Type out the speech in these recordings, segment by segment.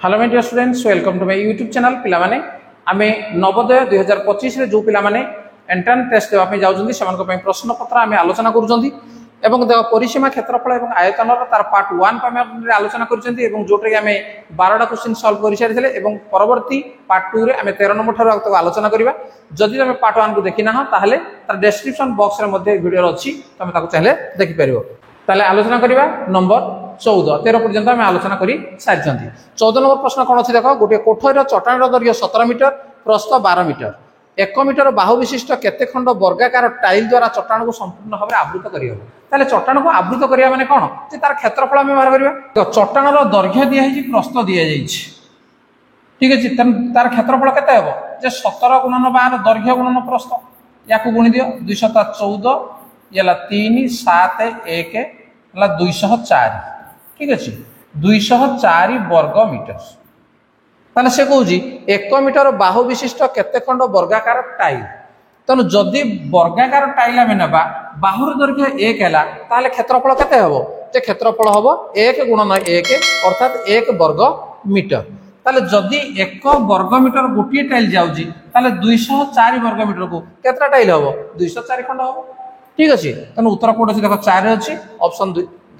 Hello my dear students, welcome to my YouTube channel. पिला माने आमे नवोदय 2025 रे जो पिला माने एंट्रेंस टेस्ट देवा पे जाउछंदी सेमानक पे प्रश्न पत्र आमे आलोचना करूछंदी एवं देव परिसीमा क्षेत्रफल एवं आयतन तार पार्ट 1 पे आमे आलोचना करूछंदी एवं जोटे आमे 12टा क्वेश्चन सॉल्व करि सारिथिले एवं परवर्ती पार्ट 2 रे आमे 13 नंबर थार तक आलोचना करिबा। जदि तमे पार्ट 1 को देखि ना ताहले तार डिस्क्रिप्शन बॉक्स रे मध्ये वीडियो अछि, तमे ताको चाहले देखि परिबो। ताले आलोचना करिबा नंबर 14 13 पर्यंत आम आलोचना करी सारी। 14 नंबर प्रश्न कौन अच्छी देख, गोटे कोठरीर चट्टाण दैर्घ्य 17 मीटर प्रस्थ 12 मीटर 1 मीटर बाहु विशिष्ट केते खंड वर्गाकार टाइल द्वारा चट्टाण को संपूर्ण भाव आवृत करियो। ताले चट्टाण को आवृत करिया माने कोन जे तार क्षेत्रफल हम बाहर करिया। तो चट्टाणर दैर्घ्य दिया हिची प्रस्थ दिया जाइछि, ठीक अछि। तार क्षेत्रफल केते हेबो जे 17 गुणन 12 दैर्घ्य गुणन प्रस्थ, याकू गुणी दियो 214 येला 3 7 1 ला 204, ठीक अच्छे 204 वर्ग मीटर। ताले से कहूँ 1 मीटर बाहु विशिष्ट केते खंड वर्गाकार टाइल। तेणु जदि वर्गाकार टाइल आम ना बाहुर दैर्घ्य 1 है ताले क्षेत्रफल केते हेबो जे क्षेत्रफल हेबो 1 गुणन 1 अर्थात 1 वर्ग मीटर। ताले जदि 1 वर्ग मीटर गोटे टाइल जाउजी ताले 204 वर्ग मीटर को केतरा टाइल हेबो 204 खंड हेबो, ठीक अच्छे। तेणु उत्तर कोड अच्छी देख 4 अच्छी ऑप्शन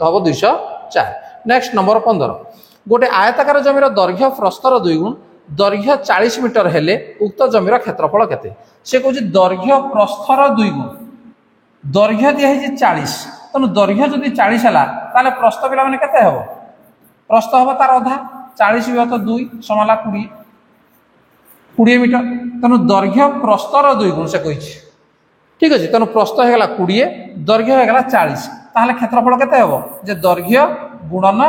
हम 204। नेक्स्ट नंबर 15, गोटे आयताकार जमीर दैर्घ्य प्रस्तर 2 गुण दैर्घ्य 40 मीटर हेले उक्त जमीर क्षेत्रफल केते। से कहूँ दैर्घ्य प्रस्तर 2 गुण दैर्घ्य दिया 40, तेणु दैर्घ्य जदि 40 है ताले प्रस्थ पिला माने केते हेबो प्रस्थ हेबो तार अधा 40 विभक्त 2 समाला 20 मीटर। तेणु दैर्घ्य प्रस्तर 2 गुण से कही, ठीक अच्छे। तेणु प्रस्थ होगा 20 दैर्घ्य होगा 40, ताहले क्षेत्रफल केते हेबो जे दैर्घ्य गुणन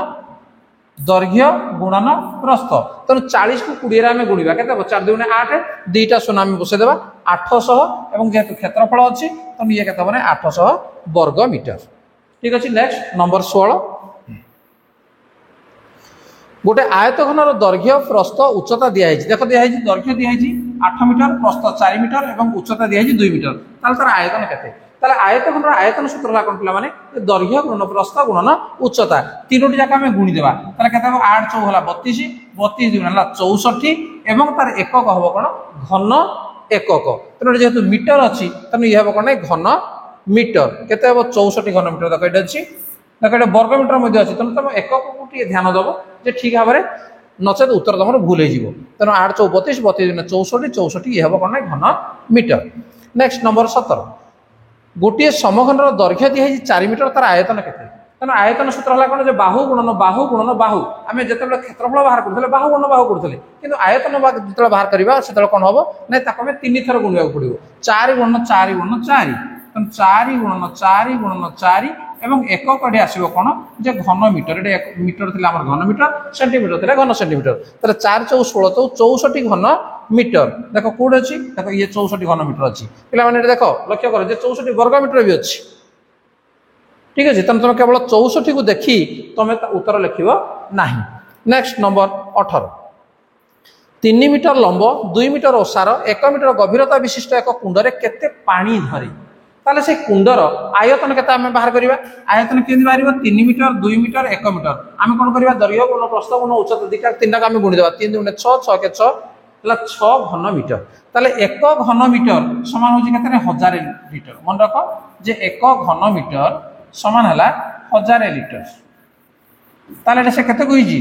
प्रस्थ। तेणु 40 को 20 रे गुणिबा केते हेबो 4 2 8 2टा शून्य आम बसै देबा 800 एवं जेहेतु क्षेत्रफल अछि तेणु ये केते हेबो 800 वर्ग मीटर, ठीक अछि। नेक्स्ट नंबर 16, गोटे आयतघनर दैर्घ्य प्रस्थ उच्चता दिया देख दिया दैर्घ्य दिया 8 मीटर प्रस्थ 4 मीटर एवं उच्चता दिया 2 मीटर। ताल तार आयतन केते ताले आयतघनर आयतन सूत्र ला कोन पिला माने दैर्घ्य गुणन प्रस्थ गुणन उच्चता तीनोटी जाका हमें गुणी देबा। ताले केते हो 8 4 होला 32 32 गुणन ला 64 एवं तार एकक हबो कोन घन एकक। तेनो जेहेतु मीटर अछि तेनो इ हबो कोन घन मीटर केते हबो 64 घन मीटर देख एटा अछि देख एटा वर्ग मीटर मध्ये अछि। तेनो तुम एकक को टी ध्यान दबो जे ठीक भाबरे नचेत उत्तर तुम भूल हो जिवो। तेनो 8 32 32 गुणन 64 64 इ हबो कोन घन मीटर। नेक्स्ट नंबर 17, गोटे समघनर दैर्घ्य दिया 4 मीटर तार आयतन केते। तेणु आयतन सूत्र है कौन बाहु गुणन बाहु गुणन बाहु आम जो क्षेत्रफल बाहर करते बाहु गुणन बाहु करते किंतु आयतन जो बाहर करवा से कौन हम ना आम 3 थर गुणा पड़ो 4 गुणन 4 गुणन 4 तेणु 4 गुणन 4 गुणन 4 एवं एकक ये आसो कौन जे घन मीटर ये मीटर थी घन मीटर सेंटीमीटर थे घन सेंटीमीटर तेरे 4 4 16 64 घन मीटर। देख कौट अच्छी देख ये 64 घन मीटर अच्छी पे देख लक्ष्य कर 64 वर्ग मीटर भी अच्छी, ठीक है। तेनाली तुम केवल 64 को देखी तुम उत्तर लिख ना। नेक्स्ट नंबर 18, 3 मीटर लंब 2 मीटर ओसार 1 मीटर गभीरता विशिष्ट एक कुंडरे केते पानी धरे। ताले से कुंडर आयतन केते आमे बाहर करिवा आयतन केंदी बाहरिबो 3 मीटर 2 मीटर 1 मीटर आमे कोन करिवा दैर्घ्य गुणन प्रस्थ गुणन उच्चता दिका तीनटा आमे गुणी देबा 3 गुणे 6 6 के 6 ला 6 घन मीटर। ताले 1 घन मीटर समान होची केते 1000 लीटर। मन रख जे 1 घन मीटर समान हला 1000 लीटर। ताले से केते कहिजी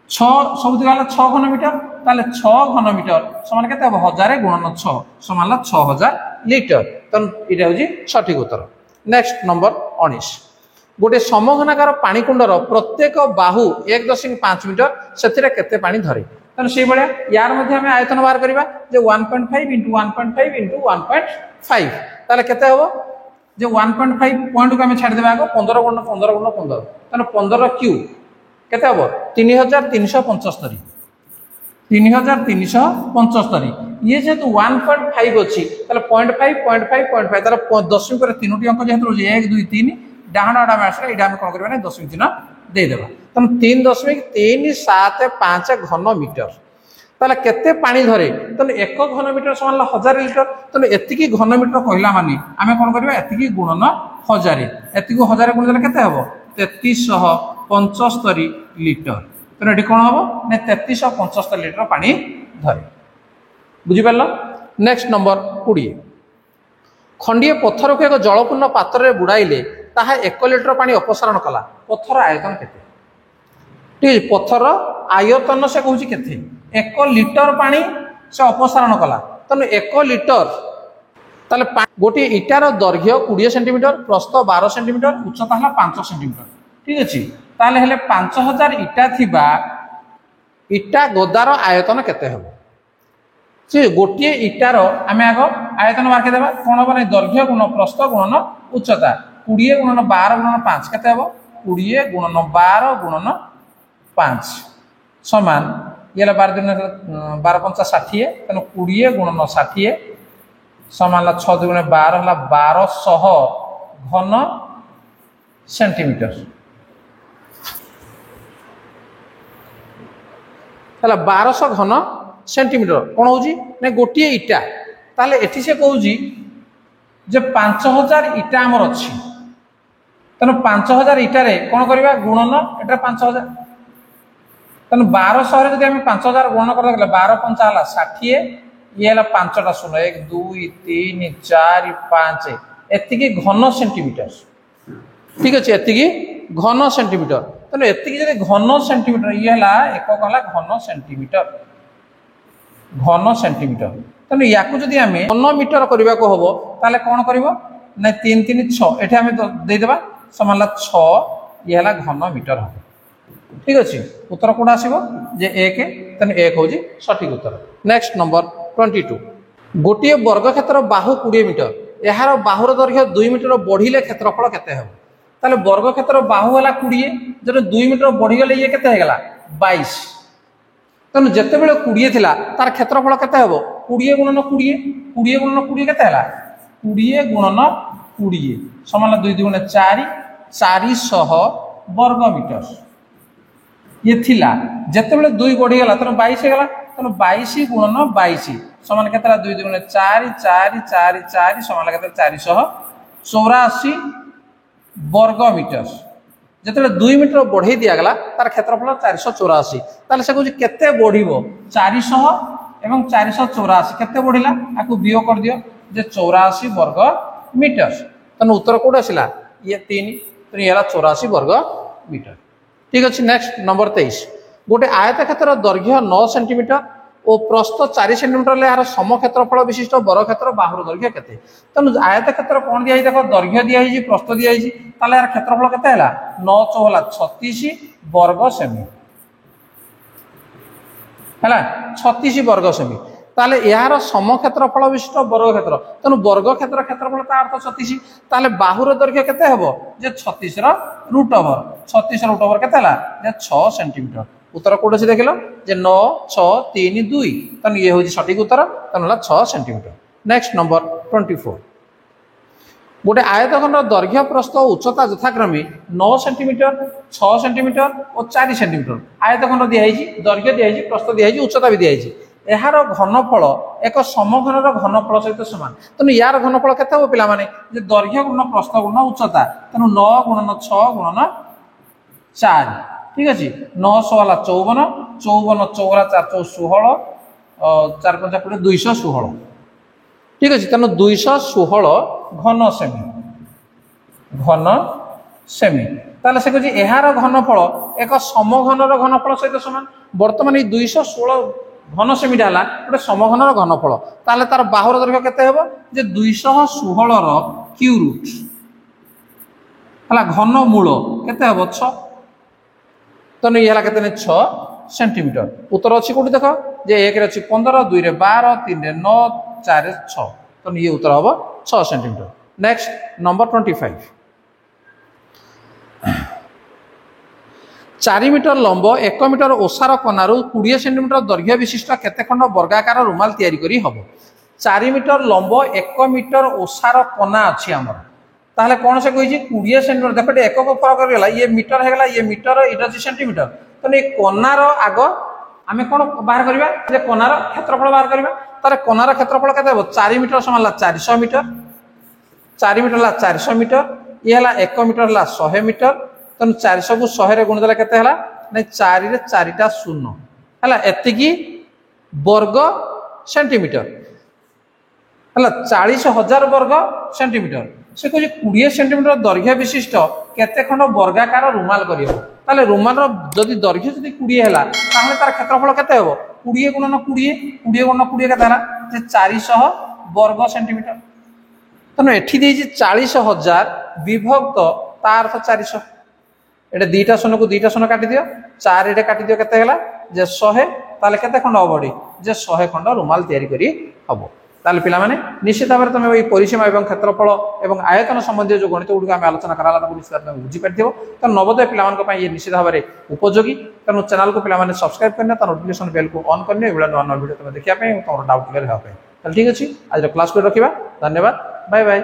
6 सब दिगाला 6 घन मीटर ताले 6 घन मीटर समान केते 1000 गुणन 6 समान ला 6000 लीटर। तन इटा होजी सठिक उत्तर। नेक्स्ट नंबर 19, गोटे समघनाकार पानी कुंडर प्रत्येक बाहु 1.5 मीटर सेथिरे केते पानी धरे। तन से बळे यार मध्ये हमें आयतन बाहर करबा जे 1.5 * 1.5 * 1.5 ताले केते होबो जे 1.5 पॉइंट को हमें छाड़ देबा आगो 15 गुणन 15 गुणन 15 तने 15 क्यूब केते होबो 3375 3375 ये जेतु 1.5 अछि ताले 0.5 0.5 0.5 ताले दशमिक पर तीनोटी अंक जेतु 1 2 3 डाहण आडा मासरे इडा हम कोन करबा नै दशमिक चिन्ह दे देबा। तने 3.375 घन मीटर ताले केते पानी धरे तने 1 घन मीटर समान 1000 लीटर। तने एतिकी घन मीटर कहला माने आमे कोन करबा एतिकी गुणन 1000 एतिकी 1000 गुणन केते हबो 3375 लीटर। तेणु ये कौन हम ना 3375 लिटर पानी धरे बुझिपार। नेक्स्ट नंबर 20 खंडीय पत्थर को एक जलपूर्ण पात्र बुड़ाइले ताहा 1 लिटर पानी अपसारण कला पत्थर आयतन केते ठीक है पत्थर आयतन से कहूँ केते 1 लिटर पानी से अपसारण कला तेणु 1 लिटर ताले गोटे इटार दैर्घ्य 20 सेंटीमीटर प्रस्थ 12 सेंटीमीटर उच्चता है 5 सेंटीमीटर ठीक अच्छे ताले हेले 5000 इटा थिबा इटा गदार आयतन केते हम से गोटे इटार आम आग आयतन मार्के देवा कौन हम ना दैर्घ्य गुण प्रस्थ गुणन उच्चता 20 गुणन 12 गुणन 5 केते हम 20 गुणन 12 गुणन 5 समान ये 12 दिन 12 5 60 तेणु 20 गुणन 60 समान 6 दुगुणे 12 है 1200 घन सेंटीमीटर है 1200 घन सेंटीमीटर कौन हो गोटे इटा ताले एठी से कहूँ जे 5000 इटा आमर अच्छी तेणु 5000 इटारे कौन करवा गुणन एटा 5000 तेणु 1200 जब आम 5000 गुणन कर 12 5 है 60 ये है 5टा शून्य 1 2 3 4 5 एति घन सेंटीमीटर ठीक अच्छे एति घन सेंटीमीटर तेणु एति घन सेंटीमीटर ये है एक कहला घन सेंटीमीटर तेणु या जदि आम घन मीटर करने को हम ताले कौन कर 3 3 6 ये आम देदेबा समान 6 ये है घन मीटर हम ठीक अच्छे उत्तर कौन आसो जे 1 तेणु 1 हूँ सठिक उत्तर। नेक्स्ट नंबर 22 गोटे वर्ग क्षेत्र बाहु 20 मीटर यार बाहुर दैर्घ्य 2 मीटर बढ़िले क्षेत्रफल केते हम ताले वर्ग क्षेत्र बाहु है 20 जब 2 मीटर बढ़ीगले ये केते हेगला 22 तेणु जिते बड़े 20 थिला तार क्षेत्रफल केते हम 20 गुणन 20 20 गुणन 20 केते हेला 20 गुणन 20 समान 2 2 4 400 वर्ग मीटर ये थिला जिते बड़े 2 बढ़ीगला तेणु 22 हेगला तेणु 22 गुणन 22 समान के 2 2 4 4 4 4 समान के 484 वर्ग मीटर जिते 2 मीटर बढ़ई दिगला तार क्षेत्रफल 484 ताले से कहूँ केते बढ़िबो 400 एवं 484 केते बढ़िला आपको वियोग कर दियो जे 84 वर्ग मीटर तेणु उत्तर कौट आसला ये 3 तेणु ये 84 वर्ग मीटर ठीक अच्छे। नेक्स्ट नंबर 23 गोटे आयत क्षेत्र दैर्घ्य 9 सेंटीमीटर और प्रस्थ 4 सेंटीमीटर यार सम क्षेत्रफल विशिष्ट बर क्षेत्र बाहुर दैर्घ्य केते तेणु आयत क्षेत्र कौन दिखाई देख दैर्घ्य दिखाई प्रस्थ दिखाई ताले यार क्षेत्रफल केते हैला 9 4 36 वर्ग सेमी है 36 वर्ग सेमी ताले यार सम क्षेत्रफल विशिष्ट वर्ग क्षेत्र तेणु वर्ग क्षेत्र क्षेत्रफल ता अर्थ 36 ताले बाहुर दैर्घ्य केते हेबो जे 36 ର रूट ओवर 36 ର रूट ओवर केते हैला जे 6 सेंटीमीटर उत्तर कौट अच्छे देख लो जे 9 6 3 2 तेणु ये हूँ सठिक उत्तर तेणु 6 सेंटीमीटर। नेक्स्ट नंबर 24 गोटे आयतखंड दैर्घ्य प्रस्थ उच्चता यथाक्रमे 9 सेंटीमीटर 6 सेंटीमीटर और 4 सेंटीमीटर आयतखंड दिखाई दैर्घ्य दिखाई प्रस्थ दिखाई उच्चता भी दिखाई यार घनफल एक समघनर घनफल सहित सामान तेणु यार घनफल केते हम पिला माने जे दैर्घ्य गुण प्रस्थ गुण उच्चता तेणु 9 गुणन 6 गुणन 4 ठीक अच्छे 900 वाला 54 54 चौरा 4 16 4 5 20 216 ठीक अच्छे तेणु 216 घन सेमी ताले से कह यार घनफल एक समघनर घनफल सहित सामान बर्तमान 216 घन सेमीटा है गोटे समघनर घनफल ताले तार बाहुर दैर्घ्य केते हेबो जे 216 ର क्यू रूट है घन मूल केते हेबो 6 तेणु ये केते 6 सेंटीमीटर उत्तर अच्छी कौटी देख जे 1 रे 15 2 रे 12 3 रे 9 4 रे 6 तेणु ये उत्तर हम 6 सेंटीमीटर। नेक्स्ट नंबर 25 4 मीटर लंब 1 मीटर ओसार कनारू 20 सेंटीमीटर दैर्घ्य विशिष्ट केते खंड वर्गाकार रुमाल तैयारी करी हबो 4 मीटर लंब 1 मीटर ओसार कना अच्छी आमर ताहले कौन से कही 20 सेंटीमीटर देख एक फरक करगला ये मीटर है ये मीटर ये सेंटीमीटर तेणु ये कनार आग आम कौन बाहर करवा जे कनार क्षेत्रफल बाहर करवा तार कनार क्षेत्रफल केते 4 मीटर समान 400 मीटर 4 मीटर 400 मीटर ये है 1 मीटर 100 मीटर तेणु 400 को 100 रे गुणिदेले केते हला ना 4 रे 4टा शून्य है एतिकी वर्ग सेंटीमीटर है 40,000 वर्ग सेंटीमीटर से कह 20 सेंटीमीटर दैर्घ्य विशिष्ट केते खंड वर्गाकार रुमाल कर रुमाल जदि दैर्घ्य जब 20 है तार क्षेत्रफल केते हम 20 गुणन 20 20 गुणन 20 के 400 वर्ग सेंटीमीटर तेणु ये 40,000 विभक्त तार अर्थ 400 ये दुईटा शून्य को दुईटा शून्य काटी दियो 4 ये काटी दियो केते हला जे 100 ताले केते खंड हबडी जे 100 खंड रुमाल तैयारी करी हबो ताले पिला माने निश्चित भाव तुम ये परिसीमा एवं क्षेत्रफल एवं आयतन संबंधी जो गणित गुड़िक आम आलोचना कराला निश्चित तुम बुझीपार तो नवोदय पिला ये निश्चित भाव में उपयोगी तेणु चैनल को पिला सब्सक्राइब करना नोटिफिकेशन बेल को ऑन करने नुआ नुआ वीडियो तुम देखा तुम डाउट क्लियर होगा ठीक अच्छे आज क्लास को रखा धन्यवाद बाय बाय।